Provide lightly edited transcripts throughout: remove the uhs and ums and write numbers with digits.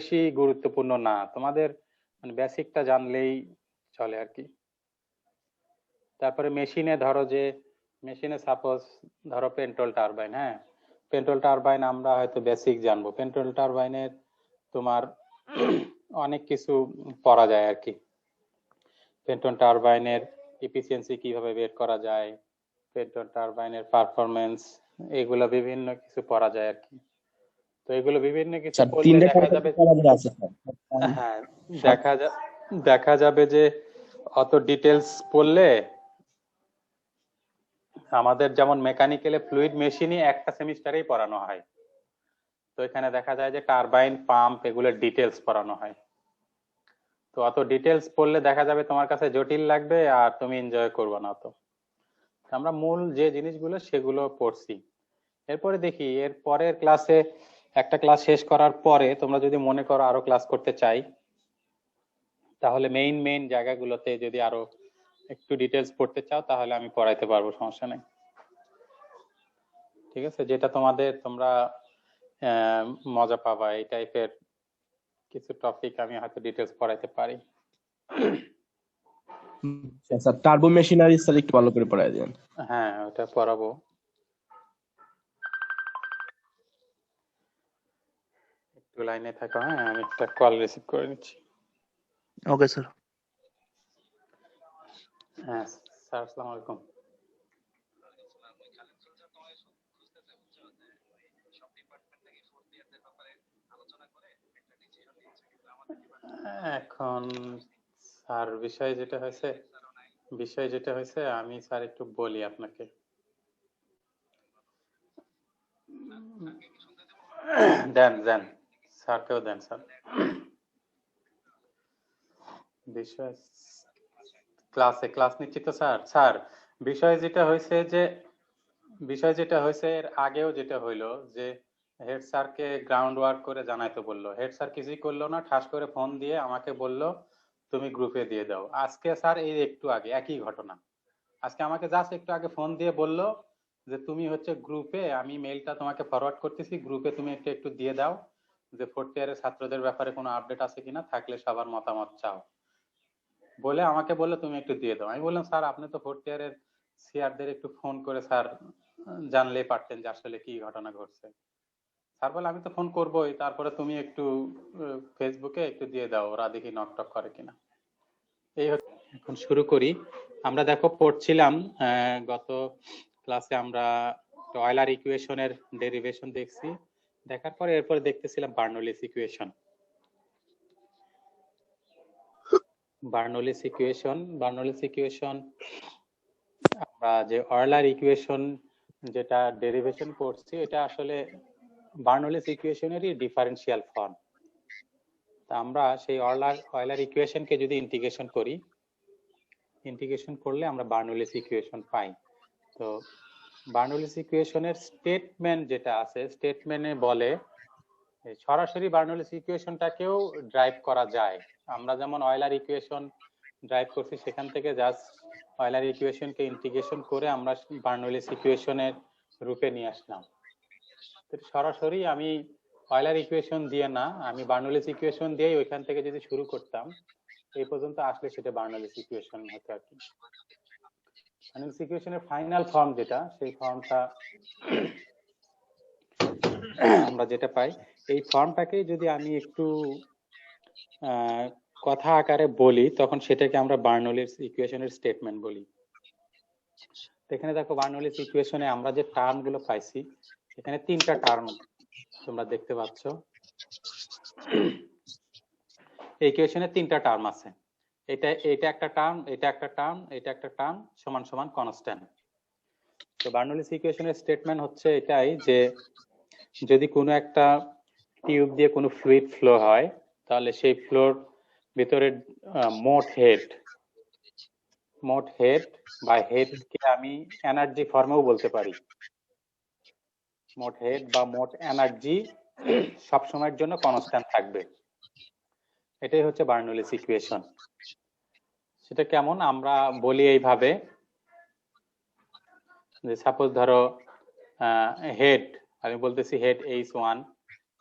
বেশি গুরুত্বপূর্ণ না, তোমাদের মানে বেসিকটা জানলেই চলে আর কি। তারপরে মেশিনে ধরো যে মেশিনে সাপোজ ধরো পেন্ট্রোল টারবাইন, হ্যাঁ পেন্ট্রোল টারবাইন আমরা হয়তো বেসিক জানবো, পেন্ট্রোল টারবাইনের তোমার অনেক কিছু পড়া যায় আর কি। পেন্ট্রোল টারবাইনের এফিসিয়েন্সি কিভাবে বের করা যায়, পেন্ট্রোল টারবাইনের পারফরমেন্স, এগুলো বিভিন্ন কিছু পড়া যায় আর কি। তো এগুলো বিভিন্ন কিছু স্যার পড়লে তিনটে দেখা যাবে, কলেজ আছে স্যার। হ্যাঁ দেখা যাবে যে অত ডিটেলস পড়লে আমাদের যেমন মেকানিক্যালে ফ্লুইড মেশিনই একটা সেমিস্টারেই পড়ানো হয়, তো এখানে দেখা যায় যে টারবাইন পাম্প এগুলোর ডিটেলস পড়ানো হয়। তো অত ডিটেলস পড়লে দেখা যাবে তোমার কাছে জটিল লাগবে আর তুমি এনজয় করবে না। তো আমরা মূল যে জিনিসগুলো সেগুলো পড়ছি। এরপরে দেখি এর পরের ক্লাসে, একটা ক্লাস শেষ করার পরে তোমরা যদি মনে করো আরো ক্লাস করতে চাই, তাহলে মেইন জায়গাগুলোতে যদি আরো একটু ডিটেলস পড়তে চাও তাহলে আমি পড়াইতে পারবো, সমস্যা নেই। ঠিক আছে, যেটা তোমরা মজা পাবা এই টাইপের কিছু টপিক আমি হয়তো ডিটেলস পড়াইতে পারি। স্যার টার্বো মেশিনারি স্যার একটু ভালো করে পড়ায় দেন। হ্যাঁ ওটা পড়াবো। একটু লাইনে থাকো, হ্যাঁ আমি একটা কল রিসিভ করে নিচ্ছি। Okay sir. হ্যাঁ স্যার আসসালামু আলাইকুম। এখন স্যার বিষয় যেটা হয়েছে আমি স্যার একটু বলি আপনাকে। দেন স্যারকেও দেন স্যার। বিষয় ক্লাস নিচ্ছি তো স্যার বিষয় যেটা হয়েছে এর আগেও যেটা হইলো যে হেড স্যারকে গ্রাউন্ড ওয়ার্ক করে জানাইতে বললো, হেড স্যার কিছুই করলো না, ঠাস করে ফোন দিয়ে আমাকে বললো তুমি গ্রুপে দিয়ে দাও। আজকে স্যার এই একটু আগে একই ঘটনা, আজকে আমাকে জাস্ট একটু আগে ফোন দিয়ে বললো যে তুমি হচ্ছে গ্রুপে, আমি মেইলটা তোমাকে ফরওয়ার্ড করতেছি, গ্রুপে তুমি একটু দিয়ে দাও যে ফোর্থ ইয়ারের ছাত্রদের ব্যাপারে কোনো আপডেট আছে কিনা, থাকলে সবার মতামত চাও, বলে আমাকে বললো তুমি একটু দিয়ে দাও। আমি বললাম স্যার আপনি তো ফোর্থ ইয়ারের সিআরদের একটু ফোন করে স্যার জানলেই পারতেন যে আসলে কি ঘটনা ঘটছে। স্যার বলে আমি তো ফোন করবোই, তারপরে তুমি একটু ফেসবুকে একটু দিয়ে দাও, ওরা দেখি নক টক করে কিনা। এই এখন শুরু করি। আমরা দেখো পড়ছিলাম গত ক্লাসে আমরা অয়েলার ইকুয়েশনের ডেরিভেশন দেখছি, দেখার পরে এরপরে দেখতেছিলাম বার্নৌলিস ইকুয়েশন। বার্নৌলিস ইকুয়েশন আমরা যে অয়েলার ইকুয়েশন যেটা ডেরিভেশন পড়ছি এটা আসলে বার্নৌলিস ইকুয়েশনেরই ডিফারেন্সিয়াল ফর্ম। তা আমরা সেই অয়েলার ইকুয়েশনকে যদি ইন্টিগ্রেশন করলে আমরা বার্নৌলিস ইকুয়েশন পাই। তো বার্নৌলিস ইকুয়েশনের স্টেটমেন্ট যেটা আছে, স্টেটমেন্টে বলে সরাসরি বার্নৌলিস ইকুয়েশনটাকেও ড্রাইভ করা যায়। আমরা যেমন অয়েলার ইকুয়েশন ড্রাইভ করছি সেখান থেকে জাস্ট অয়েলার ইকুয়েশনকে ইন্টিগ্রেশন করে আমরা বার্নৌলিস ইকুয়েশনের রূপে নিয়ে আসলাম। সরাসরি আমি অয়েলার ইকুয়েশন দিয়ে না, আমি বার্নৌলিস ইকুয়েশন দিয়েই ওইখান থেকে যদি শুরু করতাম এই পর্যন্ত আসলে সেটা বার্নৌলিস ইকুয়েশন হতো আর কি। বার্নৌলিস ইকুয়েশনের ফাইনাল ফর্ম যেটা, সেই ফর্মটা আমরা যেটা পাই, এই ফর্মটাকে যদি আমি একটু কথা আকারে বলি তখন সেটাকে আমরা বার্নৌলিস ইকুয়েশনের স্টেটমেন্ট বলি। এখানে দেখো বার্নৌলিস ইকুয়েশনে আমরা যে টার্ম গুলো পাইছি, এখানে তিনটা টার্ম তোমরা দেখতে পাচ্ছ। এই ইকুয়েশনে তিনটা টার্ম আছে, এটা একটা টার্ম, এটা একটা টার্ম, এটা একটা টার্ম, সমান সমান কনস্ট্যান্ট। তো বার্নৌলিস ইকুয়েশনের স্টেটমেন্ট হচ্ছে এটাই যে যদি কোনো একটা টিউব দিয়ে কোনো ফ্লুইড ফ্লো হয় তাহলে সেই ফ্লোর ভিতরে মোট হেড বা হেডকে আমি এনার্জি ফর্মেও বলতে পারি। মোট হেড বা মোট এনার্জি সব সময়ের জন্য কনস্ট্যান্ট থাকবে, এটাই হচ্ছে বার্নৌলিস ইকুয়েশন। সেটা কেমন আমরা বলি এইভাবে যে সাপোজ ধরো হেড, আমি বলতেছি হেড H1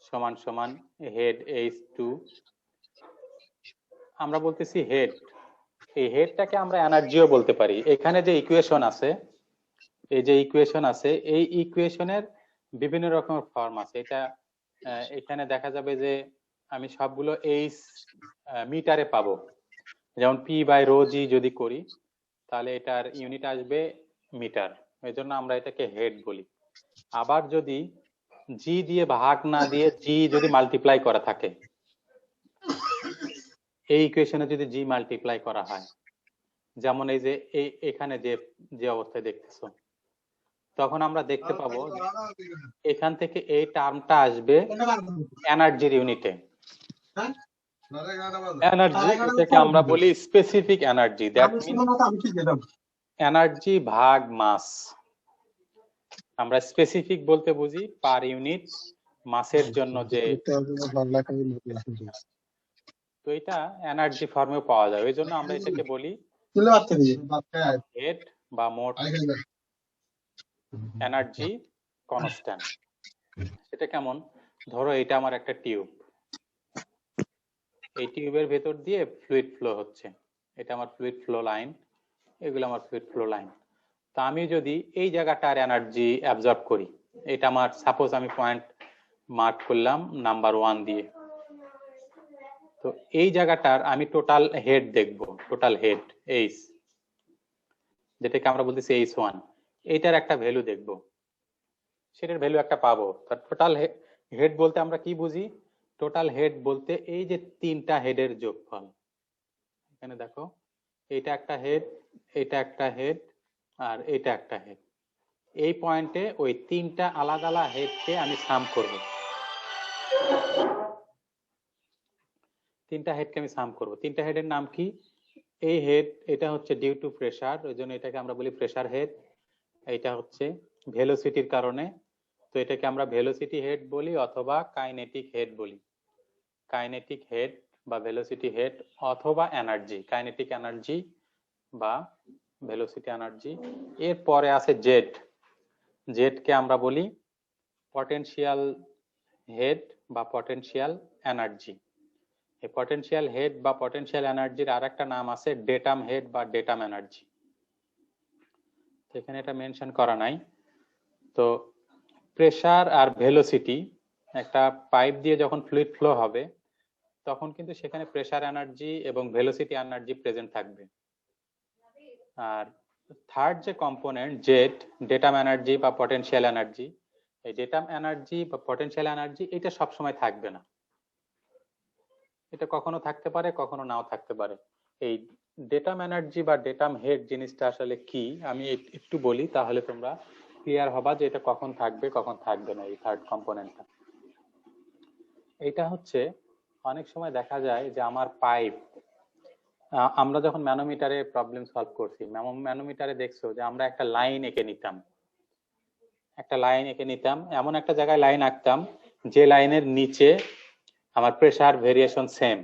সমান সমান হেড H2, আমরা বলতেছি হেড। এই হেডটাকে আমরা এনার্জিও বলতে পারি। এখানে যে ইকুয়েশন আছে, এই যে ইকুয়েশন আছে, এই ইকুয়েশনের বিভিন্ন রকমের ফর্ম আছে। এটা এখানে দেখা যাবে যে আমি সবগুলো এইচ মিটারে পাবো। যেমন পি বাই রো জি যদি করি, তাহলে এটার ইউনিট আসবে মিটার, এই জন্য আমরা এটাকে হেড বলি। আবার যদি জি দিয়ে ভাগ না দিয়ে জি যদি মাল্টিপ্লাই করা থাকে, এই ইকুয়েশনে যদি জি মাল্টিপ্লাই করা হয়, যেমন এই যে এখানে যে যে অবস্থায় দেখতেছো, তখন আমরা দেখতে পাবো এখান থেকে এই টার্মটা আসবে এনার্জির ইউনিটে। এনার্জি, এটাকে আমরা বলি specific energy. That means energy ভাগ মাস। আমরা স্পেসিফিক বলতে বুঝি পার ইউনিট মাসের জন্য যে, তো এটা এনার্জি ফর্মে পাওয়া যায়, ওই জন্য আমরা এটাকে বলি হেড বা মোট এনার্জি কনস্ট্যান্ট। সেটা কেমন? ধরো এটা আমার একটা টিউব, এই টিউবের ভেতর দিয়ে ফ্লুইড ফ্লো হচ্ছে, এটা আমার ফ্লুইড ফ্লো লাইন, এগুলো আমার ফ্লুইড ফ্লো লাইন। তো আমি যদি এই জায়গাটার এনার্জি অ্যাবজর্ব করি, এটা আমার সাপোজ আমি পয়েন্ট মার্ক করলাম নাম্বার 1 দিয়ে, তো এই জায়গাটার আমি টোটাল হেড দেখব, টোটাল হেড এইচ, যেটাকে আমরা বলতেছি H1, এইটার একটা ভ্যালু দেখব, সেটার ভ্যালু একটা পাবো। টোটাল হেড বলতে আমরা কি বুঝি? টোটাল হেড বলতে এই যে তিনটা হেডের যোগফল। এখানে দেখো, এটা একটা হেড, এটা একটা হেড, আর এটা একটা হেড। এই পয়েন্টে ওই তিনটা আলাদা আলাদা হেডকে আমি সাম করব, তিনটা হেডকে আমি সাম করব। তিনটা হেডের নাম কি? এই হেড, এটা হচ্ছে ডিউ টু প্রেসার, ওই জন্য এটাকে আমরা বলি প্রেসার হেড। এটা হচ্ছে ভেলোসিটির কারণে, তো এটাকে আমরা ভেলোসিটি হেড বলি অথবা কাইনেটিক হেড বলি। কাইনেটিক হেড বা ভেলোসিটি হেড অথবা এনার্জি, কাইনেটিক এনার্জি বা ভেলোসিটি এনার্জি। এর পরে আছে জেড, জেডকে আমরা বলি পটেনশিয়াল হেড বা পটেনশিয়াল এনার্জি। এই পটেনশিয়াল হেড বা পটেনশিয়াল এনার্জির আরেকটা নাম আছে ডেটাম হেড বা ডেটাম এনার্জি, এখানে এটা মেনশন করা নাই। তো প্রেসার আর ভেলোসিটি, একটা পাইপ দিয়ে যখন ফ্লুইড ফ্লো হবে, তখন কিন্তু সেখানে প্রেসার এনার্জি এবং ভেলোসিটি এনার্জি প্রেজেন্ট থাকবে। আর থার্ড যে কম্পোনেন্ট জেড, ডেটাম এনার্জি বা পটেনশিয়াল এনার্জি, এই ডেটাম এনার্জি বা পটেনশিয়াল এনার্জি এটা সবসময় থাকবে না, এটা কখনো থাকতে পারে কখনো নাও থাকতে পারে। এই ডেটাম এনার্জি বা ডেটাম হেড জিনিসটা আসলে কি আমি একটু বলি, তাহলে তোমরা ক্লিয়ার হবা যে এটা কখন থাকবে কখন থাকবে না। এই থার্ড কম্পোনেন্টটা, এটা হচ্ছে অনেক সময় দেখা যায় যে আমার পাইপ, আমরা যখন ম্যানোমিটারে প্রবলেম সলভ করছি, ম্যানোমিটারে দেখছো যে আমরা একটা লাইন এঁকে নিতাম, একটা লাইন এঁকে নিতাম, এমন একটা জায়গায় লাইন আঁকতাম যে লাইনের নিচে আমার প্রেসার ভেরিয়েশন সেম,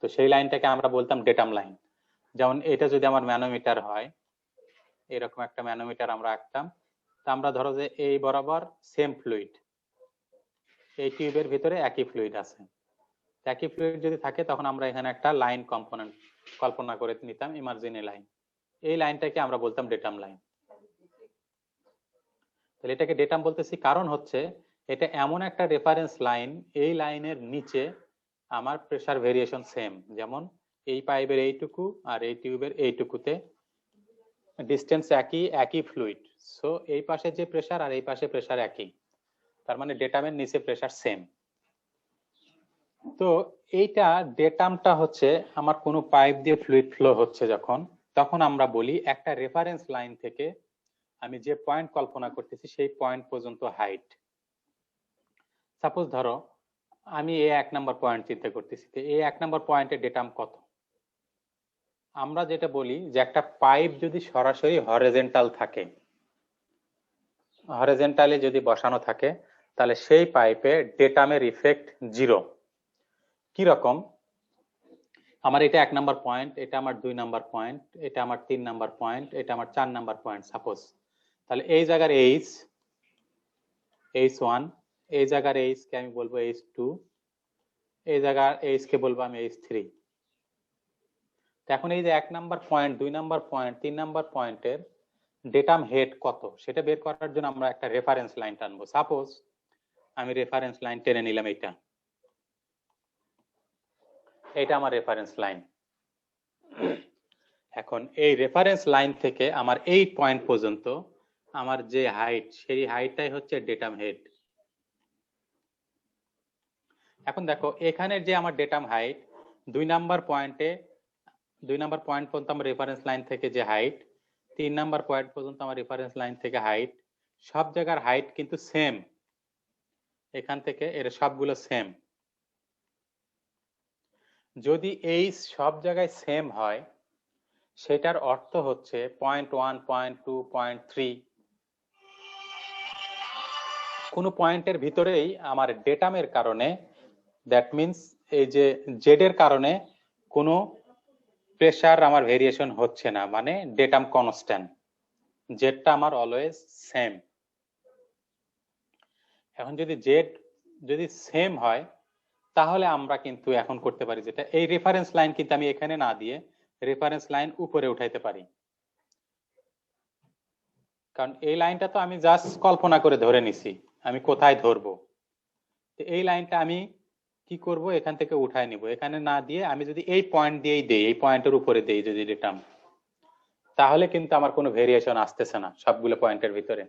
তো সেই লাইনটাকে আমরা বলতাম ডেটাম লাইন। যেমন এটা যদি আমার ম্যানোমিটার হয়, এরকম একটা ম্যানোমিটার আমরা আঁকতাম, তা আমরা ধরো যে এই বরাবর সেম ফ্লুইড, এই টিউবের ভিতরে একই ফ্লুইড আছে, একই ফ্লুইড যদি থাকে তখন আমরা এখানে একটা লাইন কম্পোনেন্ট কল্পনা করে নিতাম, ইমার্জিনারি লাইন, এই লাইনটাকে আমরা বলতাম ডেটাম লাইন। তাহলে এটাকে ডেটাম বলতেছি কারণ হচ্ছে এটা এমন একটা রেফারেন্স লাইন, এই লাইনের নিচে আমার প্রেসার ভেরিয়েশন সেম, যেমন এই পাইপের এইটুকু আর এই টিউবের এইটুকুতে ডিস্টেন্স একই, একই ফ্লুইড, সো এই পাশে যে প্রেসার আর এই পাশে প্রেসার একই, তার মানে ডেটামের নিচে প্রেসার সেম। তো এইটা ডেটামটা হচ্ছে আমার কোনো পাইপ দিয়ে ফ্লুইড ফ্লো হচ্ছে যখন, তখন আমরা বলি একটা রেফারেন্স লাইন থেকে আমি যে পয়েন্ট কল্পনা করতেছি সেই পয়েন্ট পর্যন্ত হাইট। সাপোজ ধরো আমি এই 1 নাম্বার পয়েন্ট চিন্তা করতেছি, তো এই 1 নাম্বার পয়েন্টের ডেটাম কত? আমরা যেটা বলি যে একটা পাইপ যদি সরাসরি হরিজন্টাল থাকে, হরিজন্টালি যদি বসানো থাকে, তাহলে সেই পাইপে ডেটামের ইফেক্ট 0। কি রকম? আমার এটা 1 নাম্বার পয়েন্ট, এটা আমার 2 নাম্বার পয়েন্ট, এটা আমার 3 নাম্বার পয়েন্ট, এটা আমার 4 নাম্বার পয়েন্ট সাপোজ। তাহলে এই জায়গার H1, এই জায়গার এইচ কে আমি বলবো H2, এই জায়গার এইচ কে বলবো আমি H3। এখন এই যে 1 number point, 2 number point, 3 number পয়েন্টের ডেটাম হেড কত সেটা বের করার জন্য আমরা একটা রেফারেন্স লাইন টানবো। সাপোজ আমি রেফারেন্স লাইন টেনে নিলাম, এটা আমার রেফারেন্স লাইন। এখন এই রেফারেন্স লাইন থেকে আমার এই পয়েন্ট পর্যন্ত আমার যে হাইট, সেই হাইটটাই হচ্ছে ডেটাম হেড। এখন দেখো এখানে যে আমার ডেটাম হাইট 2 নাম্বার পয়েন্ট পর্যন্ত আমার রেফারেন্স লাইন থেকে যে হাইট, 3 নাম্বার পয়েন্ট পর্যন্ত আমার রেফারেন্স লাইন থেকে হাইট, সব জায়গার হাইট কিন্তু সেম। এখান থেকে এর সবগুলো সেম। যদি এই সব জায়গায় সেম হয় সেটার অর্থ হচ্ছে 0.1, 0.2, 0.3 কোন পয়েন্টের ভিতরেই আমার ডেটামের কারণে, দ্যাট মিন্স এই যে জেড এর কারণে কোনো প্রেসার আমার ভেরিয়েশন হচ্ছে না, মানে ডেটাম কনস্ট্যান্ট, জেডটা আমার অলওয়েজ সেম। এখন যদি জেড যদি সেম হয় তাহলে আমরা কিন্তু এখন করতে পারি যেটা, এই রেফারেন্স লাইন কিন্তু আমি এখানে না দিয়ে রেফারেন্স লাইন উপরে উঠাইতে পারি। কারণ এই লাইনটা তো আমি জাস্ট কল্পনা করে ধরে নিছি আমি কোথায় ধরবো। এই লাইনটা আমি কি করব, এখান থেকে উঠায় নিব, এখানে না দিয়ে আমি যদি এই পয়েন্ট দিয়েই দেই, এই পয়েন্টের উপরে দেই যদি ডেটাম, তাহলে কিন্তু আমার কোনো ভেরিয়েশন আসতেছে না সবগুলো পয়েন্টের ভিতরে।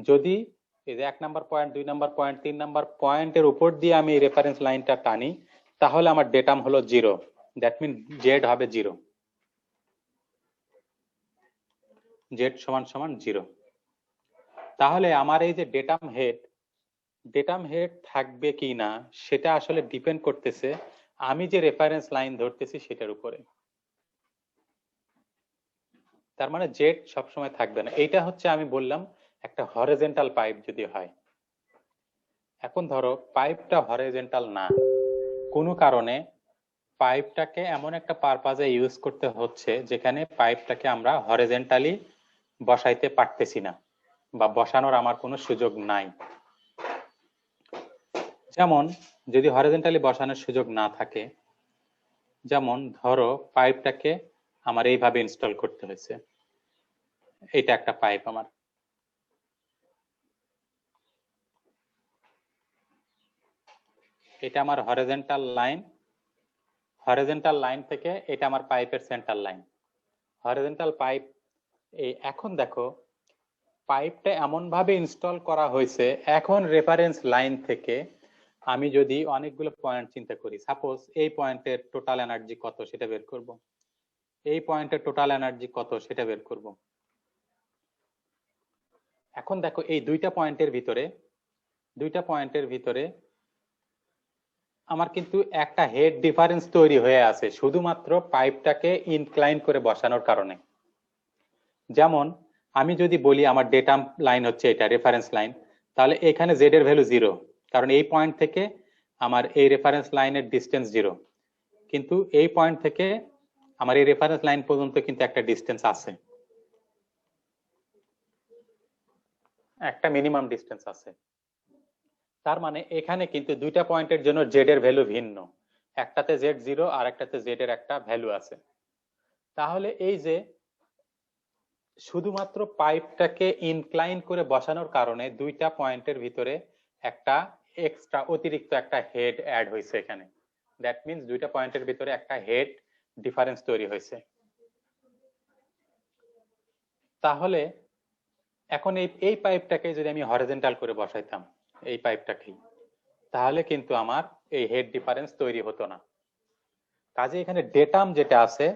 যদি এই যে 1 number point, 2 number point, 3 number পয়েন্টের উপর দিয়ে আমি এই রেফারেন্স লাইনটা টানি, তাহলে আমার ডেটাম হলো 0, দ্যাট মিন জেড হবে 0, জেড সমান সমান 0। তাহলে আমার এই যে ডেটাম হেড থাকবে কি না সেটা আসলে ডিপেন্ড করতেছে আমি যে রেফারেন্স লাইন ধরতেছি সেটার উপরে। তার মানে জেড সবসময় থাকবে না। এইটা হচ্ছে আমি বললাম একটা হরিজন্টাল পাইপ যদি হয়। এখন ধরো পাইপটা হরিজন্টাল না, কোনো কারণে পাইপটাকে এমন একটা পারপাজে ইউজ করতে হচ্ছে যেখানে পাইপটাকে আমরা হরিজন্টালি বসাইতে পারতেছি না বা বসানোর আমার কোনো সুযোগ নাই। যেমন যদি হরিজন্টালি বসানোর সুযোগ না থাকে, যেমন ধরো পাইপটাকে আমার এইভাবে ইনস্টল করতে হয়েছে, এটা একটা পাইপ আমার, এটা আমার হরিজন্টাল লাইন থেকে এটা আমার পাইপের সেন্টার লাইন, হরিজন্টাল পাইপ। এই এখন দেখো পাইপটা এমন ভাবে ইনস্টল করা হয়েছে, এখন রেফারেন্স লাইন থেকে আমি যদি অনেকগুলো পয়েন্ট চিন্তা করি, সাপোজ এই পয়েন্টের টোটাল এনার্জি কত সেটা বের করব, এই পয়েন্টের টোটাল এনার্জি কত সেটা বের করব। এখন দেখো এই দুইটা পয়েন্টের ভিতরে আমার কিন্তু একটা হেড ডিফারেন্স তৈরি হয়ে আছে শুধুমাত্র পাইপটাকে ইনক্লাইন করে বসানোর কারণে। যেমন আমি যদি বলি আমার ডেটাম লাইন হচ্ছে এটা রেফারেন্স লাইন, তাহলে এখানে জেড এর ভ্যালু 0, কারণ এই পয়েন্ট থেকে আমার এই রেফারেন্স লাইনের ডিস্টেন্স 0, কিন্তু এই পয়েন্ট থেকে আমার এই রেফারেন্স লাইন পর্যন্ত কিন্তু একটা ডিস্টেন্স আছে, একটা মিনিমাম ডিস্টেন্স আছে। তার মানে এখানে কিন্তু দুইটা পয়েন্টের জন্য জেড এর ভ্যালু ভিন্ন, একটাতে জেড 0 আর একটাতে জেড এর একটা ভ্যালু আছে। তাহলে এই যে শুধুমাত্র পাইপটাকে ইনক্লাইন করে বসানোর কারণে দুইটা পয়েন্টের ভিতরে একটা এক্সট্রা অতিরিক্ত একটা হেড অ্যাড হয়েছে এখানে, দ্যাট মিন্স দুইটা পয়েন্টের ভিতরে একটা হেড ডিফারেন্স তৈরি হয়েছে। তাহলে এখন এই পাইপটাকে যদি আমি হরিজন্টাল করে বসাইতাম এই পাইপটাকেই, তাহলে কিন্তু আমার এই হেড ডিফারেন্স তৈরি হতো না। কাজে এখানে ডেটাম যেটা আছে,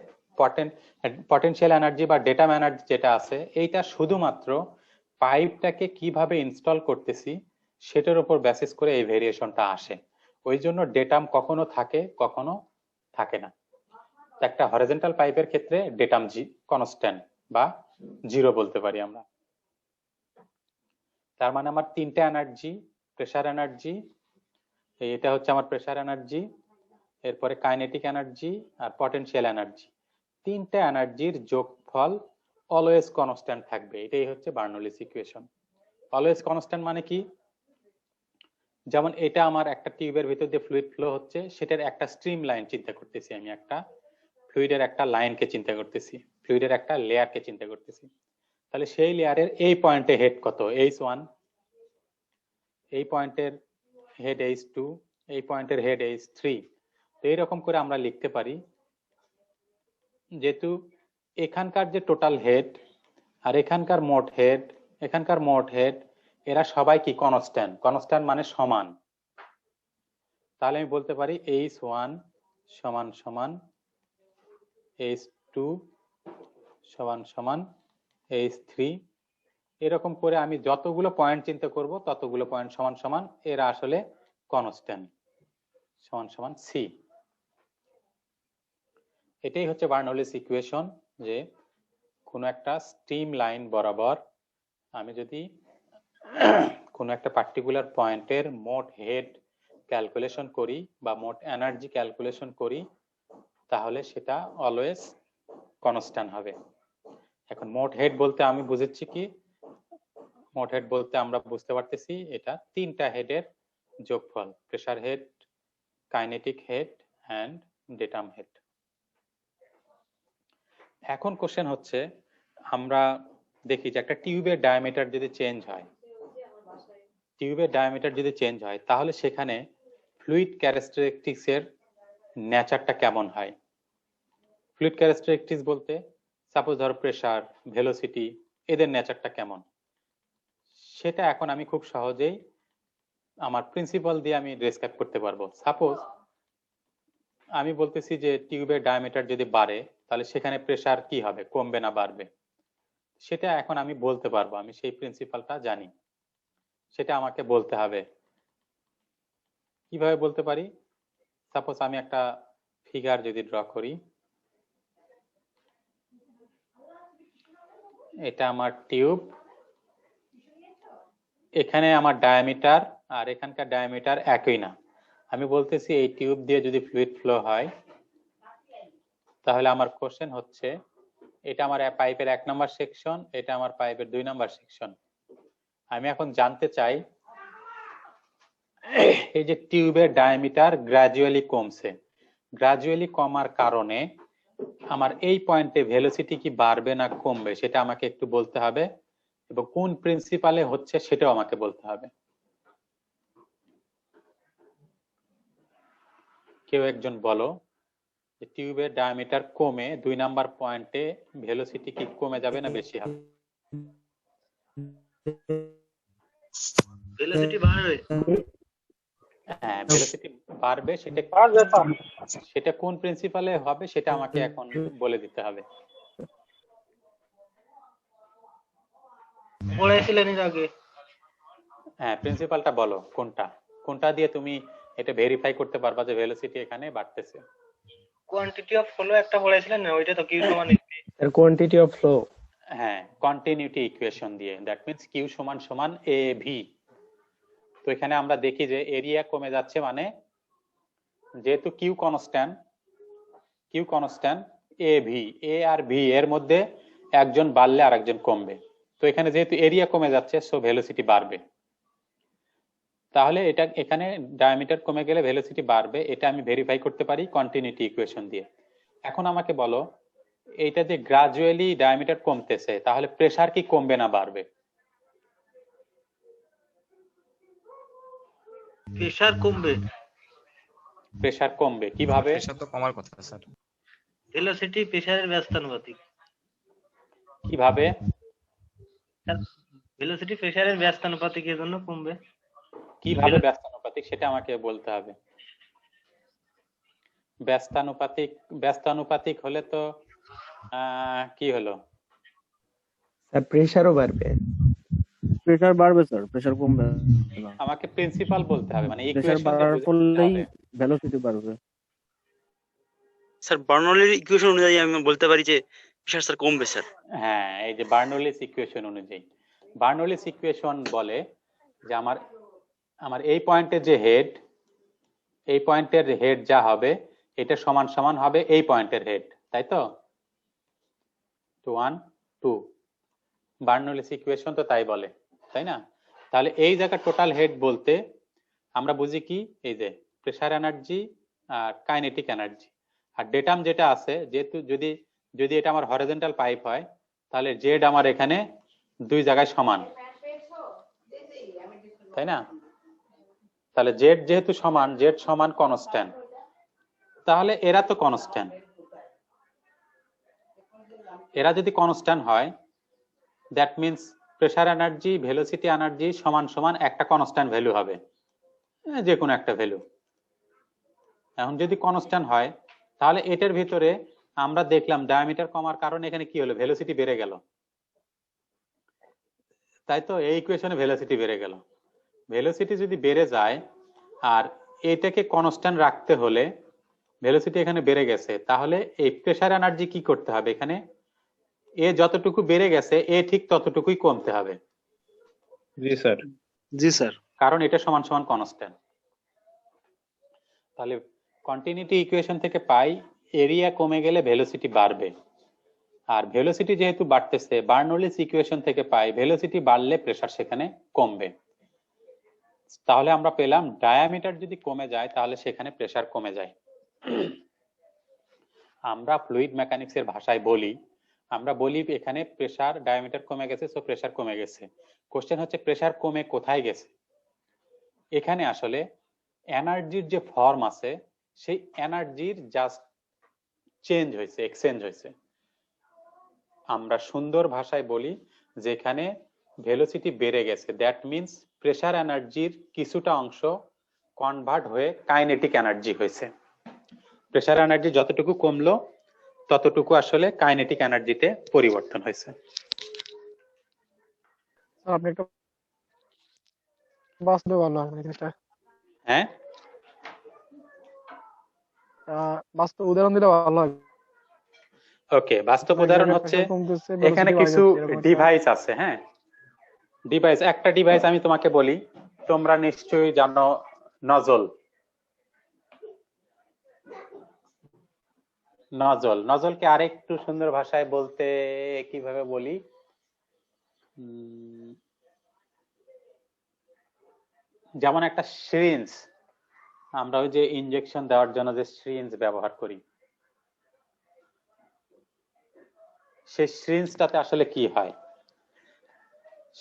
পটেনশিয়াল এনার্জি বা ডেটাম এনার্জি যেটা আছে, এইটা শুধুমাত্র পাইপটাকে কিভাবে ইনস্টল করতেছি সেটার উপর বেসিস করে এই ভেরিয়েশনটা আসে। ওই জন্য ডেটাম কখনো থাকে কখনো থাকে না। একটা হরিজন্টাল পাইপের ক্ষেত্রে ডেটাম কনস্ট্যান্ট বা 0 বলতে পারি আমরা। তার মানে আমার তিনটা এনার্জি, প্রেসার এনার্জি, এটা হচ্ছে আমার প্রেসার এনার্জি, এরপরে কাইনেটিক এনার্জি আর পটেনশিয়াল এনার্জি, তিনটা এনার্জির যোগফল অলওয়েজ কনস্ট্যান্ট থাকবে। এটাই হচ্ছে বার্নৌলিস ইকুয়েশন। অলওয়েজ কনস্ট্যান্ট মানে কি? যেমন এটা আমার একটা টিউবের ভিতর দিয়ে ফ্লুইড ফ্লো হচ্ছে, সেটার একটা স্ট্রিম লাইন চিন্তা করতেছি, আমি একটা ফ্লুইডের একটা লাইনকে চিন্তা করতেছি, ফ্লুইডের একটা লেয়ারকে চিন্তা করতেছি। তাহলে সেই লেয়ারের এই পয়েন্টে হেড কত? H1, এই পয়েন্টের হেড H2, এই পয়েন্টের হেড H3। তো এইরকম করে আমরা লিখতে পারি, যেহেতু এখানকার যে টোটাল হেড আর এখানকার মোট হেড এরা সবাই কি কনস্ট্যান্ট, কনস্ট্যান্ট মানে সমান। তাহলে আমি বলতে পারি H1 সমান সমান H2 সমান সমান H3। এরকম করে আমি যতগুলো পয়েন্ট চিন্তা করব ততগুলো পয়েন্ট সমান সমান এরা আসলে কনস্ট্যান্ট, সমান সমান সি। এটাই হচ্ছে বার্নৌলিস ইকুয়েশন, যে কোনো একটা স্ট্রিম লাইন বরাবর আমি যদি কোনো একটা পার্টিকুলার পয়েন্টের মোট হেড ক্যালকুলেশন করি বা মোট এনার্জি ক্যালকুলেশন করি, তাহলে সেটা অলওয়েজ কনস্ট্যান্ট হবে। এখন মোট হেড বলতে আমি বুঝেছি কি, মোট হেড বলতে আমরা বুঝতে পারতেছি এটা তিনটা হেডের যোগফল, pressure head, kinetic head and datum head. এখন কোশ্চেন হচ্ছে, আমরা দেখি যে একটা টিউবের ডায়ামিটার যদি চেঞ্জ হয়, তাহলে সেখানে ফ্লুইড ক্যারেক্টারিস্টিক্স এর নেচারটা কেমন হয়। ফ্লুইড ক্যারেক্টারিস্টিক্স বলতে সাপোজ ধরো প্রেসার, ভেলোসিটি, এদের নেচারটা কেমন, সেটা এখন আমি খুব সহজেই আমার প্রিন্সিপাল দিয়ে আমি ডেসক্রাইব করতে পারবো। সাপোজ আমি বলতেছি যে টিউবের ডায়ামিটার যদি বাড়ে তাহলে সেখানে প্রেসার কি হবে, কমবে না বাড়বে, সেটা এখন আমি বলতে পারবো, আমি সেই প্রিন্সিপালটা জানি, সেটা আমাকে বলতে হবে। কিভাবে বলতে পারি? সাপোজ আমি একটা ফিগার যদি ড্র করি, এটা আমার টিউব, এখানে আমার ডায়ামিটার আর এখানকার ডায়ামিটার একই না। আমি বলতেছি এই টিউব দিয়ে যদি ফ্লুইড ফ্লো হয়, তাহলে আমার কোশ্চেন হচ্ছে, এটা আমার পাইপের 1 নম্বর সেকশন, এটা আমার পাইপের 2 নম্বর সেকশন। আমি এখন জানতে চাই এই যে টিউবের ডায়ামিটার গ্র্যাজুয়ালি কমছে, গ্র্যাজুয়ালি কমার কারণে আমার এই পয়েন্টে ভেলোসিটি কি বাড়বে না কমবে, সেটা আমাকে একটু বলতে হবে, এবং কোন প্রিন্সিপালে হচ্ছে সেটাও আমাকে বলতে হবে। কেউ একজন বলো, টিউবের ডায়ামিটার কমে 2 নাম্বার পয়েন্টে ভেলোসিটি কি কমে যাবে না বেশি হবে? ভেলোসিটি বাড়বে। হ্যাঁ, ভেলোসিটি বাড়বে, সেটা কোন প্রিন্সিপালে হবে সেটা আমাকে এখন বলে দিতে হবে। পড়াইছিলেন এর আগে। হ্যাঁ, প্রিন্সিপালটা বলো, কোনটা দিয়ে তুমি এটা ভেরিফাই করতে পারবা যে ভেলোসিটি এখানে বাড়তেছে। কোয়ান্টিটি অফ ফ্লো একটা পড়াইছিলেন না, ওইটা তো কিউ সমান এর কোয়ান্টিটি অফ ফ্লো। হ্যাঁ, কন্টিনিউটি ইকুয়েশন দিয়ে, দ্যাট মিন্স কিউ সমান সমান এ ভি। তো এখানে আমরা দেখি যে এরিয়া কমে যাচ্ছে, মানে যেহেতু Q constant A V, A R V এর মধ্যে একজন বাড়লে আর একজন কমবে। তো এখানে যেহেতু এরিয়া কমে যাচ্ছে, সো ভেলোসিটি বাড়বে। তাহলে এটা এখানে ডায়ামিটার কমে গেলে ভেলোসিটি বাড়বে, এটা আমি ভেরিফাই করতে পারি কন্টিনিউটি ইকুয়েশন দিয়ে। এখন আমাকে বলো, এইটা যে গ্রাজুয়ালি ডায়ামিটার কমতেছে, তাহলে প্রেসার কি কমবে না বাড়বে? প্রেসার কমবে। প্রেসার কমবে কিভাবে? প্রেসার তো কমার কথা স্যার। ভেলোসিটি প্রেসারের ব্যস্তানুপাতিক। কিভাবে? ভেলোসিটি প্রেসারের ব্যস্তানুপাতিক, এর জন্য কমবে। কিভাবে ব্যস্তানুপাতিক সেটা আমাকে বলতে হবে। ব্যস্তানুপাতিক হলে তো কি হলো? স্যার প্রেসারও বাড়বে। প্রেসার বাড়বে স্যার, প্রেসার কমবে না। আমাকে প্রিন্সিপাল বলতে হবে, মানে প্রেসার ইকুয়েশন বাড়ার ফলেই ভেলোসিটি বাড়বে। স্যার বার্নৌলির ইকুয়েশন অনুযায়ী আমি বলতে পারি যে প্রেসার স্যার কমবে স্যার। হ্যাঁ, এই যে বার্নৌলিস ইকুয়েশন অনুযায়ী, বার্নৌলিস ইকুয়েশন বলে যে আমার এই পয়েন্টের যে হেড, এই পয়েন্টের হেড যা হবে এটা সমান সমান হবে এই পয়েন্টের হেড, তাই তো? 1 2 বার্নৌলিস ইকুয়েশন তো তাই বলে, তাই না? তাহলে এই জায়গা টোটাল হেড বলতে আমরা বুঝি কি, এই যে প্রেসার এনার্জি আর কাইনেটিক এনার্জি। আর ডেটাম যেটা আছে, যেহেতু যদি যদি এটা আমার হরিজন্টাল পাইপ হয়, তাহলে জেড আমার এখানে দুই জায়গায় সমান, তাই না? তাহলে জেড যেহেতু সমান, জেড সমান কনস্ট্যান্ট, তাহলে এরা তো কনস্ট্যান্ট। এরা যদি কনস্ট্যান্ট হয়, that means pressure energy velocity energy সমান সমান একটা কনস্ট্যান্ট ভ্যালু হবে, যে কোনো একটা ভ্যালু। এখন যদি কনস্ট্যান্ট হয়, তাহলে এটার ভিতরে আমরা দেখলাম ডায়ামিটার কমার কারণে এখানে কি হলো, ভেলোসিটি বেড়ে গেল, তাই তো? এই ইকুয়েশনে ভেলোসিটি বেড়ে গেল। ভেলোসিটি যদি বেড়ে যায় আর এটাকে কনস্ট্যান্ট রাখতে হলে ভেলোসিটি এখানে বেড়ে গেছে, তাহলে এই প্রেসার এনার্জি কি করতে হবে, এখানে এ যতটুকু বেড়ে গেছে এ ঠিক ততটুকুই কমতে হবে। জি স্যার। জি স্যার। কারণ এটা সমান সমান কনস্ট্যান্ট। তাহলে কন্টিনিউটি ইকুয়েশন থেকে পাই এরিয়া কমে গেলে ভেলোসিটি বাড়বে, আর ভেলোসিটি যেহেতু বাড়তেছে, বার্নৌলিস ইকুয়েশন থেকে পাই ভেলোসিটি বাড়লে প্রেসার সেখানে কমবে। তাহলে আমরা পেলাম ডায়ামিটার যদি কমে যায় তাহলে সেখানে প্রেসার কমে যায়। আমরা ফ্লুইড মেকানিক্স এর ভাষায় বলি, আমরা বলি এখানে প্রেসার ডায়ামিটার কমে গেছে, সো প্রেসার কমে গেছে। কোশ্চেন হচ্ছে প্রেসার কমে কোথায় গেছে? এখানে আসলে এনার্জির যে ফর্ম আছে সেই এনার্জির জাস্ট চেঞ্জ হয়েছে, এক্সচেঞ্জ হয়েছে। আমরা সুন্দর ভাষায় বলি যেখানে ভেলোসিটি বেড়ে গেছে, দ্যাট মিন্স প্রেসার এনার্জির কিছুটা অংশ কনভার্ট হয়ে কাইনেটিক এনার্জি হয়েছে। প্রেসার এনার্জি যতটুকু কমলো ততটুকু আসলে কাইনেটিক এনার্জিতে পরিবর্তন হয়েছে। স্যার আপনি একটা বাস্তবে ভালো হয় এটা, হ্যাঁ, বাস্তব উদাহরণ দিলে ভালো হয়। ওকে, বাস্তব উদাহরণ হচ্ছে এখানে কিছু ডিভাইস আছে। হ্যাঁ, ডিভাইস, একটা ডিভাইস আমি তোমাকে বলি, তোমরা নিশ্চয়ই জানো নজল। নজল, নজলকে আরেকটু সুন্দর ভাষায় বলতে কিভাবে বলি, যেমন একটা সিরিঞ্জ, আমরা ওই যে ইনজেকশন দেওয়ার জন্য যে সিরিঞ্জ ব্যবহার করি, সেই সিরিঞ্জটাতে আসলে কি হয়,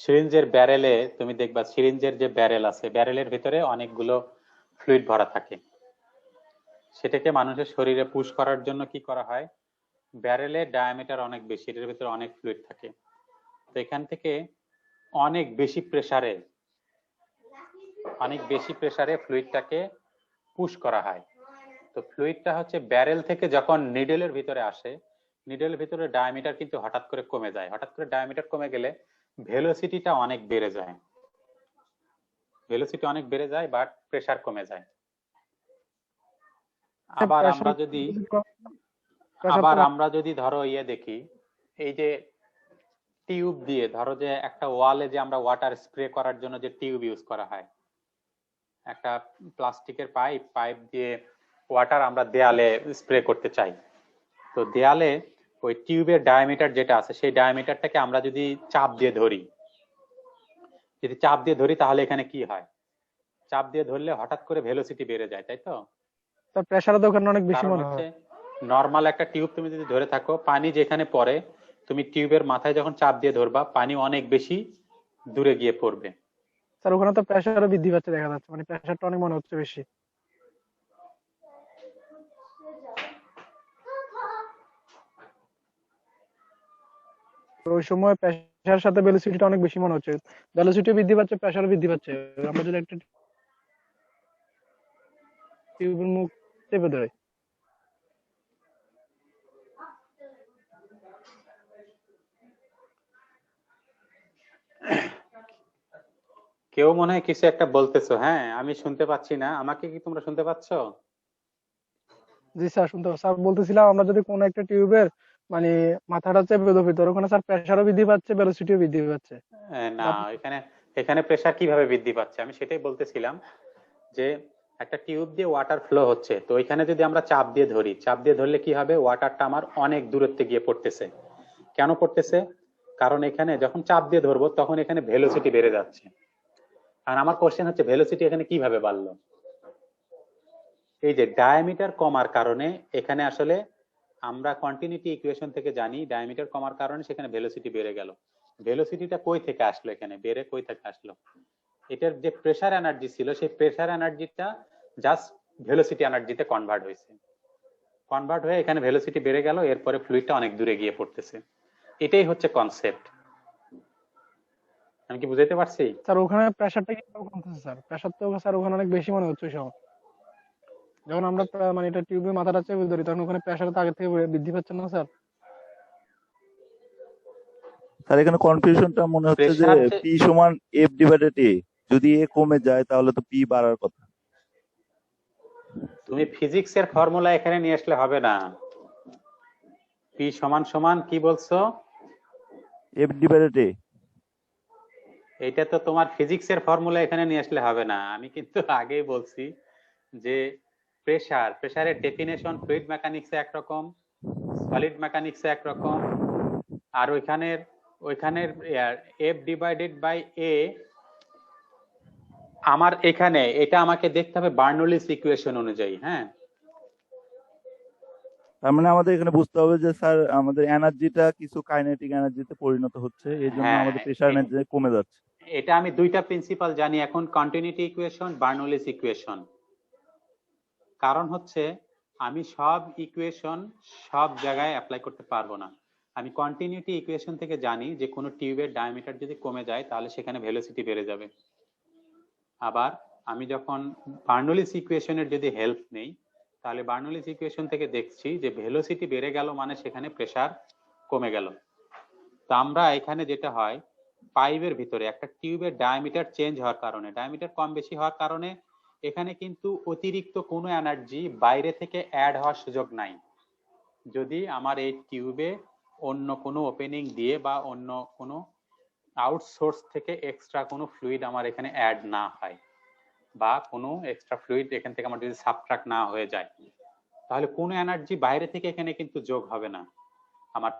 সিরিঞ্জের ব্যারেলে তুমি দেখবা, সিরিঞ্জের যে ব্যারেল আছে, ব্যারেলের ভিতরে অনেকগুলো ফ্লুইড ভরা থাকে। সেটাকে মানুষের শরীরে পুশ করার জন্য কি করা হয়, ব্যারেলের ডায়ামিটার অনেক বেশি, এর ভিতরে অনেক ফ্লুইড থাকে, তো এখান থেকে অনেক বেশি প্রেসারে ফ্লুইডটাকে পুশ করা হয়। তো ফ্লুইডটা হচ্ছে ব্যারেল থেকে যখন নিডেলের ভিতরে আসে, নিডেলের ভিতরে ডায়ামিটার কিন্তু হঠাৎ করে কমে যায়। হঠাৎ করে ডায়ামিটার কমে গেলে ভেলোসিটিটা অনেক বেড়ে যায়, ভেলোসিটি অনেক বেড়ে যায়, বাট প্রেসার কমে যায়। আবার আমরা যদি ধরো ইয়ে দেখি, এই যে টিউব দিয়ে, ধরো যে একটা ওয়ালে যে আমরা ওয়াটার স্প্রে করার জন্য যে টিউব ইউজ করা হয়, একটা প্লাস্টিকের পাইপ দিয়ে ওয়াটার আমরা দেয়ালে স্প্রে করতে চাই, তো দেয়ালে ওই টিউবের ডায়ামিটার যেটা আছে সেই ডায়ামিটারটাকে আমরা যদি চাপ দিয়ে ধরি, তাহলে এখানে কি হয়, চাপ দিয়ে ধরলে হঠাৎ করে ভেলোসিটি বেড়ে যায়, তাই তো? তার প্রেসারও তো ওখানে অনেক বেশি মনে হয়। নরমাল একটা টিউব তুমি যদি ধরে থাকো, পানি যেখানে পড়ে, তুমি টিউবের মাথায় যখন চাপ দিয়ে ধরবা, পানি অনেক বেশি দূরে গিয়ে পড়বে। স্যার ওখানে তো প্রেসারও বৃদ্ধি পাচ্ছে দেখা যাচ্ছে, মানে প্রেসারটা অনেক মনে হচ্ছে বেশি। ওই সময় প্রেসারের সাথে ভেলোসিটিটা অনেক বেশি মনে হচ্ছে, ভেলোসিটি বৃদ্ধি পাচ্ছে, প্রেসারও বৃদ্ধি পাচ্ছে। আমরা যদি একটা টিউবের মুখ চেপে ধরে, কেউ মনে হয় কিছু একটা বলতেছো। হ্যাঁ, আমি শুনতে পাচ্ছি না, আমাকে কি তোমরা শুনতে পাচ্ছো? জি স্যার শুনতে পাচ্ছি। স্যার বলতেছিলাম আমরা যদি কোনো একটা টিউবের মানে মাথাটা চেপে ধরি, ধর ওখানে স্যার প্রেসারও বৃদ্ধি পাচ্ছে, ভেলোসিটিও বৃদ্ধি পাচ্ছে। না, এখানে প্রেসার কিভাবে বৃদ্ধি পাচ্ছে আমি সেটাই বলতেছিলাম, যে একটা টিউব দিয়ে ওয়াটার ফ্লো হচ্ছে, তো এখানে যদি আমরা চাপ দিয়ে ধরি, চাপ দিয়ে ধরলে কি হবে, ওয়াটারটা আমার অনেক দূরত্বে গিয়ে পড়তেছে। কেন পড়তেছে? কারণ এখানে যখন চাপ দিয়ে ধরবো তখন এখানে ভেলোসিটি বেড়ে যাচ্ছে, আর আমার কোশ্চেন হচ্ছে ভেলোসিটি এখানে কিভাবে বাড়লো? এই যে ডায়ামিটার কমার কারণে এখানে আসলে আমরা কন্টিনিউটি ইকুয়েশন থেকে জানি ডায়ামিটার কমার কারণে সেখানে ভেলোসিটি বেড়ে গেল। ভেলোসিটিটা কই থেকে আসলো? এখানে বেড়ে কই থেকে আসলো? এটার যে প্রেসার এনার্জি ছিল সেই প্রেসার এনার্জিটা জাস্ট ভেলোসিটি এনার্জিতে কনভার্ট হয়েছে, কনভার্ট হয়ে এখানে ভেলোসিটি বেড়ে গেল, এরপরে ফ্লুইডটা অনেক দূরে গিয়ে পড়তেছে। এটাই হচ্ছে কনসেপ্ট। আমি কি বুঝাইতে পারছি? স্যার ওখানে প্রেসারটা কি কমতেছে স্যার? প্রেসার তো স্যার ওখানে অনেক বেশি মনে হচ্ছে ওই সময়। যখন আমরা মানে এটা টিউবে মাথাটা চেপে ধরি তখন ওখানে প্রেসার তো আগে থেকে বৃদ্ধি পাচ্ছে না স্যার? স্যার এখানে কনফিউশনটা মনে হচ্ছে যে প্রেসার পি সমান এফ ডিভাইডেড এ, যদি এ কমে যায় তাহলে তো পি বাড়ার কথা। তুমি ফিজিক্সের ফর্মুলা এখানে নিয়ে আসলে হবে না। পি সমান সমান কি বলছো? এফ ডিভাইডেড এ। এটা তো তোমার ফিজিক্সের ফর্মুলা এখানে নিয়ে আসলে হবে না। আমি কিন্তু আগেই বলছি যে প্রেসারের ডেফিনেশন ফ্লুইড মেকানিক্সে একরকম, সলিড মেকানিক্সে একরকম, আর ওইখানের এফ ডিভাইডেড বাই এ আমার এখানে এটা আমাকে দেখতে হবে বার্নৌলিস ইকুয়েশন অনুযায়ী। হ্যাঁ, তার মানে আমাদের এখানে বুঝতে হবে যে স্যার আমাদের এনার্জিটা কিছু কাইনেটিক এনার্জিতে পরিণত হচ্ছে, এই জন্য হ্যাঁ, আমাদের প্রেসার এনার্জি কমে যাচ্ছে। এটা আমি দুইটা প্রিন্সিপাল জানি এখন, কন্টিনিউটি ইকুয়েশন, বার্নৌলিস ইকুয়েশন। কারণ হচ্ছে আমি সব ইকুয়েশন সব জায়গায় অ্যাপ্লাই করতে পারবো না। আমি কন্টিনিউটি ইকুয়েশন থেকে জানি যে কোনো টিউবের ডায়ামিটার যদি কমে যায় তাহলে সেখানে ভেলোসিটি বেড়ে যাবে। আবার আমি যখন বার্নৌলিস ইকুয়েশনের যদি হেল্প নেই তাহলে বার্নৌলিস ইকুয়েশন থেকে দেখছি যে ভেলোসিটি বেড়ে গেল মানে সেখানে প্রেসার কমে গেল। তো আমরা এখানে যেটা হয়, পাইপের ভিতরে একটা টিউবের ডায়ামিটার চেঞ্জ হওয়ার কারণে, ডায়ামিটার কম বেশি হওয়ার কারণে এখানে কিন্তু অতিরিক্ত কোনো এনার্জি বাইরে থেকে অ্যাড হওয়ার সুযোগ নাই, যদি আমার এই টিউবে অন্য কোনো ওপেনিং দিয়ে বা অন্য কোনো আউটসোর্স থেকে এক্সট্রা কোনো ফ্লুইড আমার এখানে অ্যাড না হয়, বা কোনো এক্সট্রা ফ্লুইড এখান থেকে আমার যদি সাবট্রাক্ট না হয়ে যায়, তাহলে কোনো এনার্জি বাইরে থেকে এখানে কিন্তু যোগ হবে না। আমার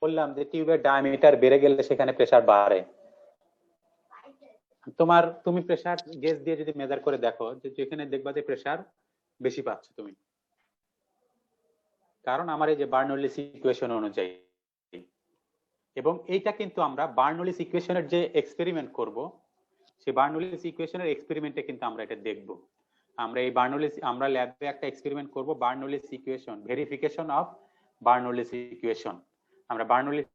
বললাম যে টিউবের ডায়ামিটার বেড়ে গেলে সেখানে প্রেসার বাড়ে। তুমি প্রেসার গেজ দিয়ে যদি মেজার করে দেখো, যে যেখানে দেখবা যে প্রেসার বেশি পাচ্ছ তুমি, কারণ আমার এই যে বার্নৌলিস ইকুয়েশন অনুযায়ী। এবং এইটা কিন্তু আমরা বার্নৌলিস ইকুয়েশনের যে এক্সপেরিমেন্ট করব, সেই বার্নৌলিস ইকুয়েশনের এক্সপেরিমেন্টে কিন্তু আমরা এটা দেখব। আমরা ল্যাবে একটা এক্সপেরিমেন্ট করব বার্নৌলিস ইকুয়েশন, ভেরিফিকেশন অফ বার্নৌলিস ইকুয়েশন। আমরা বার্নৌলিস